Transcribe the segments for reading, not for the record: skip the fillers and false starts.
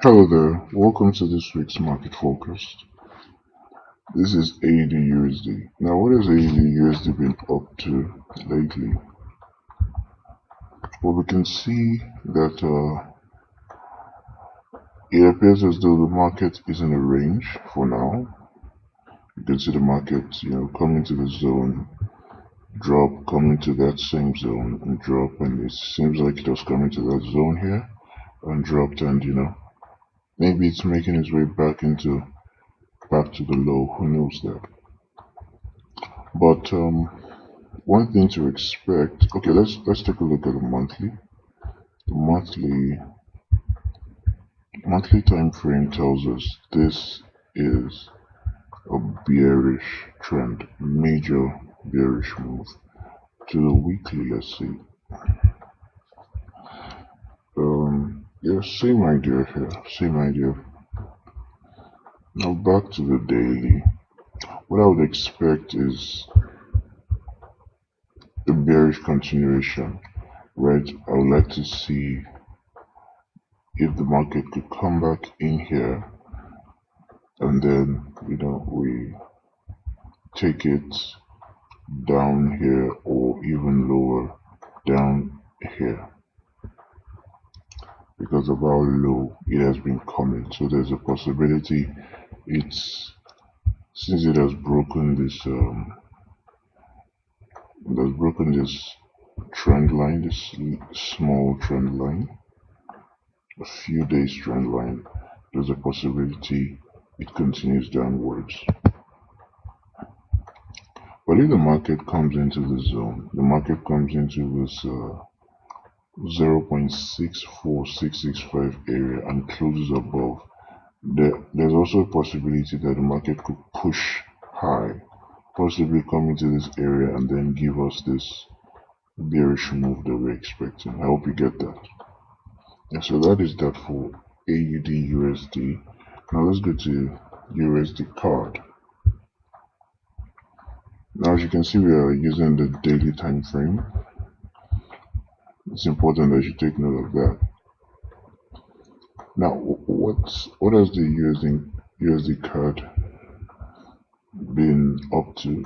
Hello there, welcome to this week's market forecast. This is AUDUSD. Now, what has AUDUSD been up to lately? Well, we can see that it appears as though the market is in a range for now. You can see the market, coming to the zone, drop, coming to that same zone, and drop, and it seems like it was coming to that zone here, and dropped, and maybe it's making its way back to the low. Who knows that? But one thing to expect. Okay, let's take a look at the monthly. The monthly time frame tells us this is a bearish trend, major bearish move. To the weekly, let's see. Yeah, same idea here, same idea. Now back to the daily. What I would expect is a bearish continuation, right? I would like to see if the market could come back in here and then we take it down here or even lower down here, because of how low it has been coming. So there's a possibility since it has broken this trend line, this small trend line, a few days trend line, there's a possibility it continues downwards. But if the market comes into the zone, the market comes into this 0.64665 area and closes above, there's also a possibility that the market could push high, possibly come into this area and then give us this bearish move that we're expecting. I hope you get that. And so that is that for AUDUSD. Now let's go to USDCAD. Now, as you can see, we are using the daily time frame. It's important that you take note of that. Now, what has the USDCAD been up to?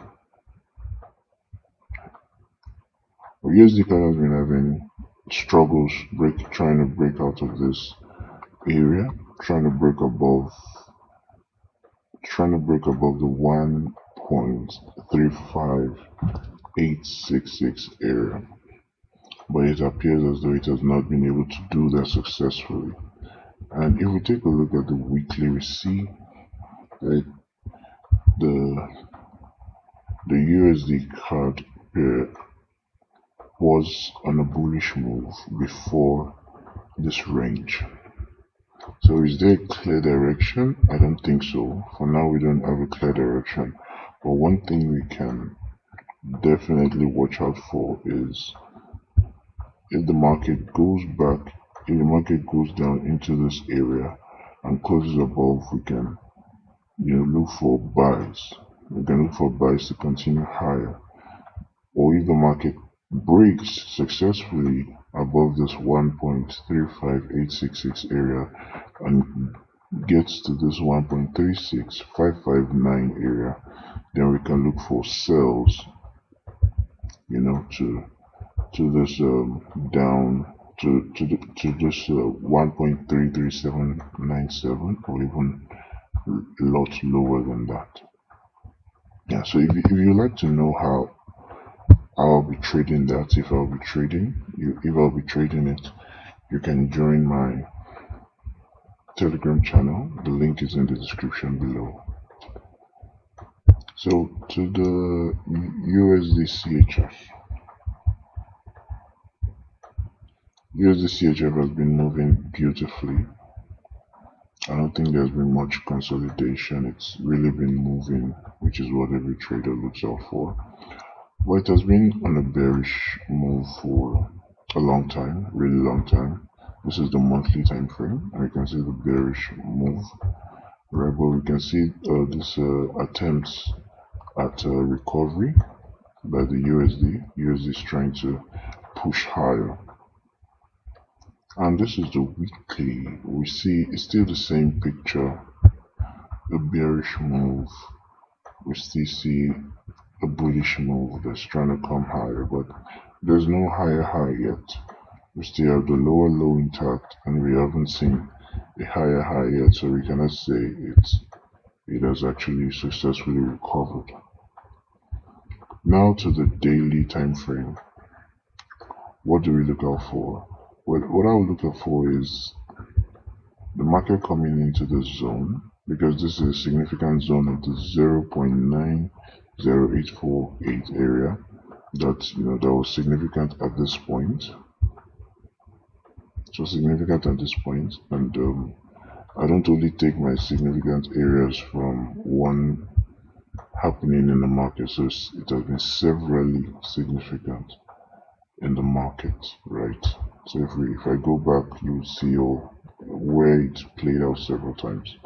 Well, USDCAD has been having struggles trying to break out of this area, trying to break above the 1.35866 area. But it appears as though it has not been able to do that successfully. And if we take a look at the weekly, we see that the USDCAD pair was on a bullish move before this range. So is there a clear direction? I don't think so. For now, we don't have a clear direction. But one thing we can definitely watch out for is if the market goes back, if the market goes down into this area and closes above, we can look for buys. We can look for buys to continue higher. Or if the market breaks successfully above this 1.35866 area and gets to this 1.36559 area, then we can look for sells, to this down to this 1.33797, or even a lot lower than that. Yeah, so if you like to know how I'll be trading that, if I'll be trading it, you can join my Telegram channel. The link is in the description below. So to the USDCHF. USDCHF has been moving beautifully. I don't think there's been much consolidation. It's really been moving, which is what every trader looks out for. But it has been on a bearish move for a long time, really long time. This is the monthly time frame, and we can see the bearish move, right? But we can see this attempts at recovery by the USD. USD is trying to push higher. And this is the weekly. We see it's still the same picture, a bearish move. We still see a bullish move that's trying to come higher, but there's no higher high yet. We still have the lower low intact, and we haven't seen a higher high yet, so we cannot say it has actually successfully recovered. Now to the daily time frame. What do we look out for? Well, what I would look out for is the market coming into this zone, because this is a significant zone of the 0.90848 area. That was significant at this point. So significant at this point, and I don't only take my significant areas from one happening in the market, so it has been severally significant in the market, right? So if I go back, you see where it played out several times.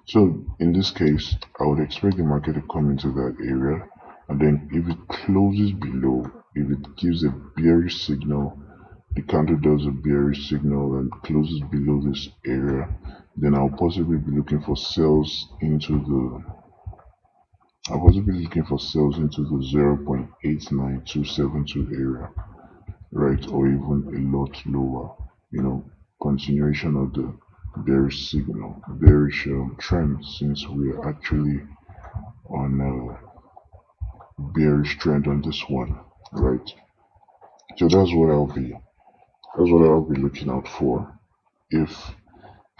So in this case, I would expect the market to come into that area, and then if it closes below, if it gives a bearish signal, the candle does a bearish signal and closes below this area, then I'll possibly be looking for sells into the 0.89272 area, right? Or even a lot lower, continuation of the bearish signal, bearish trend, since we are actually on a bearish trend on this one, right? So that's what I'll be looking out for if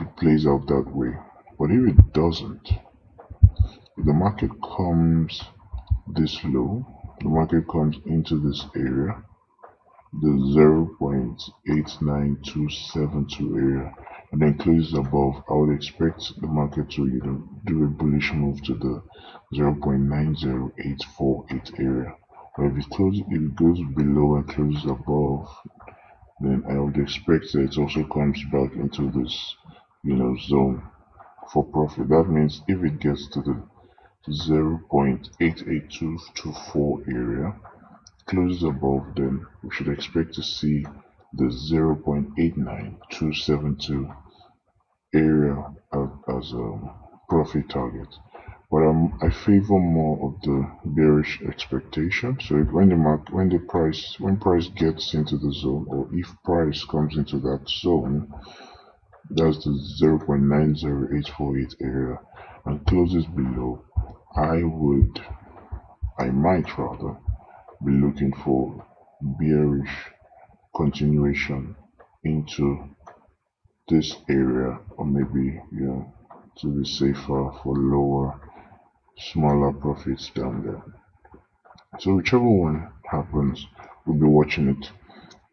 it plays out that way. But if it doesn't, if the market comes this low, the market comes into this area, the 0.89272 area, and then closes above, I would expect the market to do a bullish move to the 0.90848 area. But if it goes below and closes above, then I would expect that it also comes back into this zone for profit. That means if it gets to the 0.88224 area, closes above, then we should expect to see the 0.89272 area as a profit target. But I favor more of the bearish expectation. So when price gets into the zone, or if price comes into that zone, that's the 0.90848 area, and closes below, I might rather be looking for bearish continuation into this area, or maybe to be safer for lower, smaller profits down there. So whichever one happens, we'll be watching it.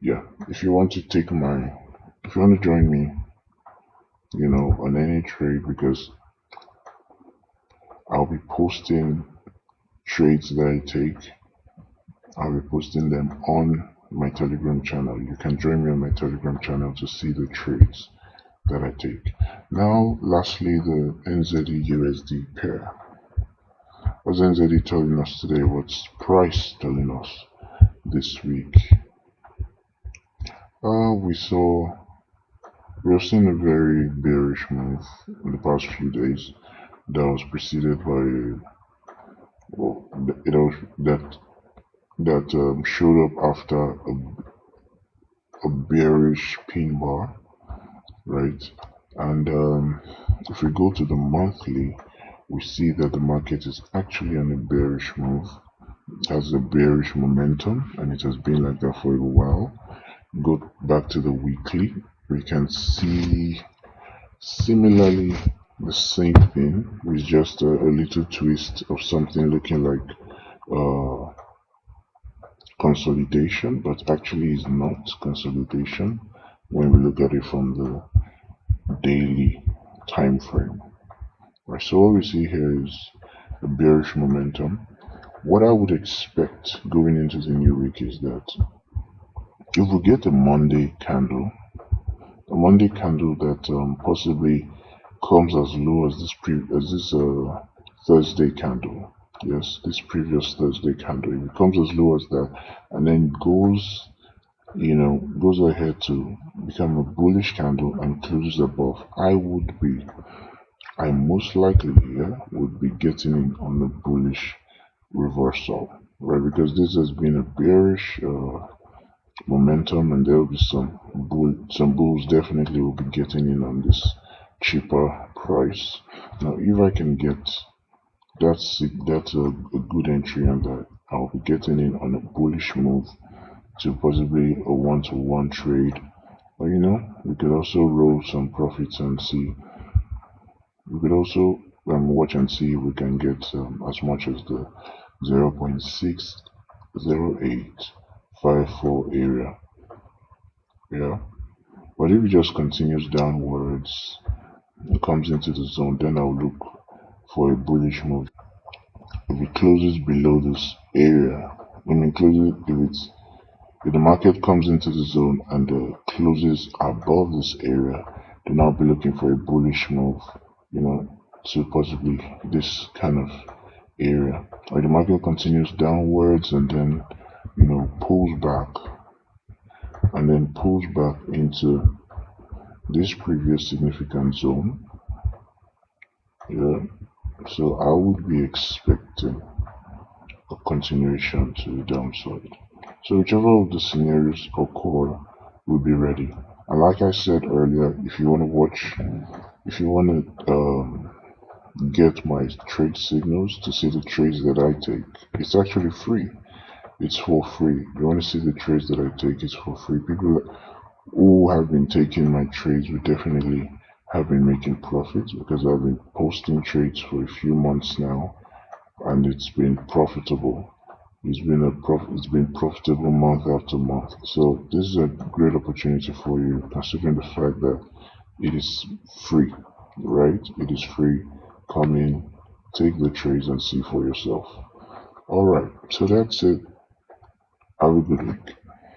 Yeah, if you want to join me on any trade, because I'll be posting trades that I take. I'll be posting them on my Telegram channel. You can join me on my Telegram channel to see the trades that I take. Now, lastly, the NZDUSD pair. What's NZD telling us today? What's price telling us this week? We've seen a very bearish move in the past few days that was preceded by that showed up after a bearish pin bar, right? And if we go to the monthly, we see that the market is actually on a bearish move. It has a bearish momentum, and it has been like that for a while. Go back to the weekly, we can see similarly the same thing with just a little twist of something looking like consolidation, but actually is not consolidation when we look at it from the daily time frame. Right, so what we see here is a bearish momentum. What I would expect going into the new week is that if we get a Monday candle that possibly comes as low as this Thursday candle, yes, this previous Thursday candle, if it comes as low as that and then goes goes ahead to become a bullish candle and closes above, I most likely here would be getting in on the bullish reversal, right? Because this has been a bearish momentum, and there will be some bulls definitely will be getting in on this cheaper price. Now, if I can get that's a good entry, and that I'll be getting in on a bullish move to possibly a one-to-one trade. Or we could also roll some profits and see. We could also watch and see if we can get as much as the 0.60854 area. Yeah, but if it just continues downwards and comes into the zone, then I'll look for a bullish move. If it closes below this area, if the market comes into the zone and closes above this area, then I'll be looking for a bullish move, to possibly this kind of area. Or the market continues downwards and then, pulls back into this previous significant zone. Yeah, so I would be expecting a continuation to the downside. So whichever of the scenarios occur, we'll be ready. And like I said earlier, if you want to get my trade signals to see the trades that I take, it's actually free. It's for free. You want to see the trades that I take, it's for free. People who have been taking my trades will definitely have been making profits, because I've been posting trades for a few months now, and it's been profitable. It's been profitable month after month. So this is a great opportunity for you, considering the fact that it is free, right? It is free. Come in, take the trades and see for yourself. Alright, so that's it. Have a good week.